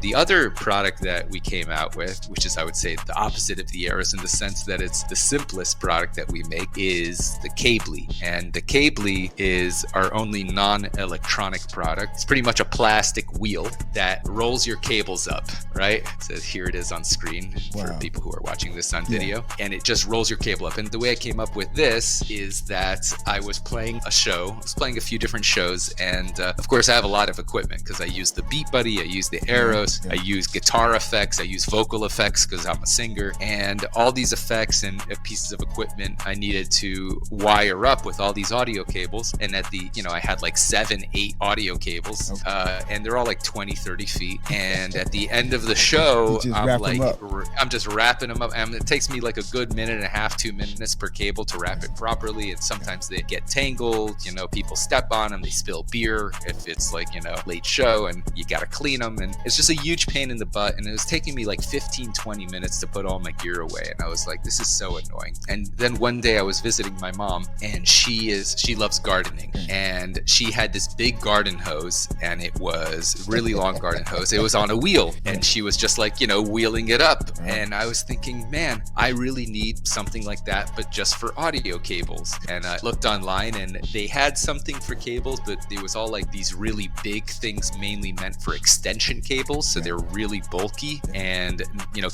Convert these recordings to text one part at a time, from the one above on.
The other product that we came out with, which is, I would say, the opposite of the Aeros in the sense that it's the simplest product that we make, is the Cabli. And the Cabli is our only non-electronic product. It's pretty much a plastic wheel that rolls your cables up, right? So here it is on screen for people who are watching this on video. And it just rolls your cable up. And the way I came up with this is that I was playing a show. I was playing a few different shows. And of course, I have a lot of equipment because I use the BeatBuddy, I use the Aeros, I use guitar effects, I use vocal effects because I'm a singer. And all these effects and pieces of equipment I needed to wire up with all these audio cables. And at the, I had like 7, 8 audio cables, and they're all like 20, 30 feet. And at the end of the show, I'm just wrapping them up. And it takes me like a good minute and a half, 2 minutes per cable to wrap it properly. And sometimes they get tangled, people step on them, they spill beer if it's like, late show, and you got to clean them. And it's just a huge pain in the butt. And it was taking me like 15, 20 minutes to put all my gear away. And I was like, this is so annoying. And then one day I was visiting my mom, and she loves gardening, and she had this big garden hose, and it was a really long garden hose. It was on a wheel, and she was just like, wheeling it up. And I was thinking, man, I really need something like that, but just for audio cables. And I looked online, and they had something for cables, but it was all like these really big things mainly meant for extension cables. So they're really bulky and,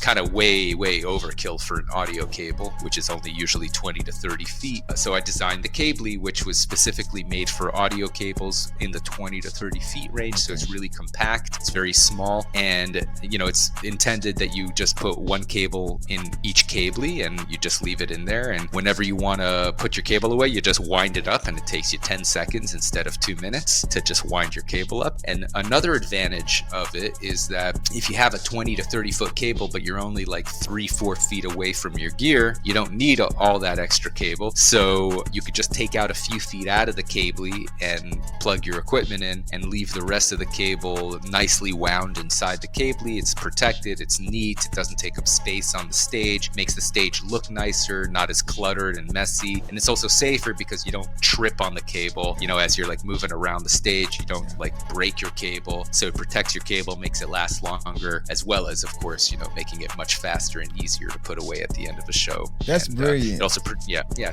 kind of way overkill for an audio cable, which is only usually 20 to 30 feet. So I designed the Cabli, which was specifically made for audio cables in the 20 to 30 feet range. So it's really compact, it's very small, and it's intended that you just put one cable in each Cabli and you just leave it in there, and whenever you want to put your cable away, you just wind it up, and it takes you 10 seconds instead of 2 minutes to just wind your cable up. And another advantage of it is that if you have a 20 to 30 foot cable but you're only like 3-4 feet away from your gear, you don't need all that extra cable. So you could just take out a few feet out of the Cabli and plug your equipment in and leave the rest of the cable nicely wound inside the Cabli. It's protected, it's neat, it doesn't take up space on the stage, makes the stage look nicer, not as cluttered and messy. And it's also safer because you don't trip on the cable, as you're like moving around the stage, you don't like break your cable. So it protects your cable, makes it last longer, as well as, of course, making it much faster and easier to put away at the end of a show. That's brilliant. Also,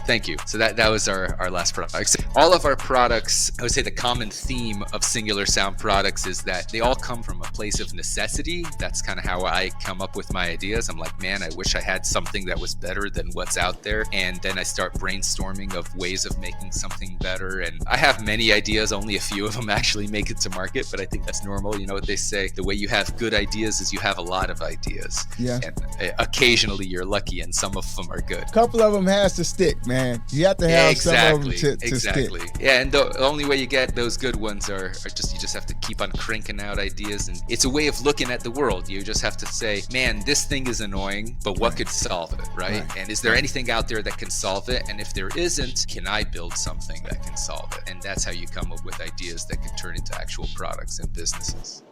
thank you. So that was our last product. All of our products, I would say the common theme of Singular Sound products is that they all come from a place of necessity. That's kind of how I come up with my ideas. I'm like, man, I wish I had something that was better than what's out there. And then I start brainstorming of ways of making something better. And I have many ideas, only a few of them actually make it to market, but I think that's normal. You know what they say, the way you have good ideas is you have a lot of ideas. Yeah. And occasionally you're lucky and some of them are good. A couple of them has to stick, man. You have to have some of them to stick. Yeah, and the only way you get those good ones are just, you just have to keep on cranking out ideas. And it's a way of looking at the world. You just have to say, man, this thing is annoying, but what could solve it, right? And is there anything out there that can solve it? And if there isn't, can I build something that can solve it? And that's how you come up with ideas that can turn into actual products and businesses.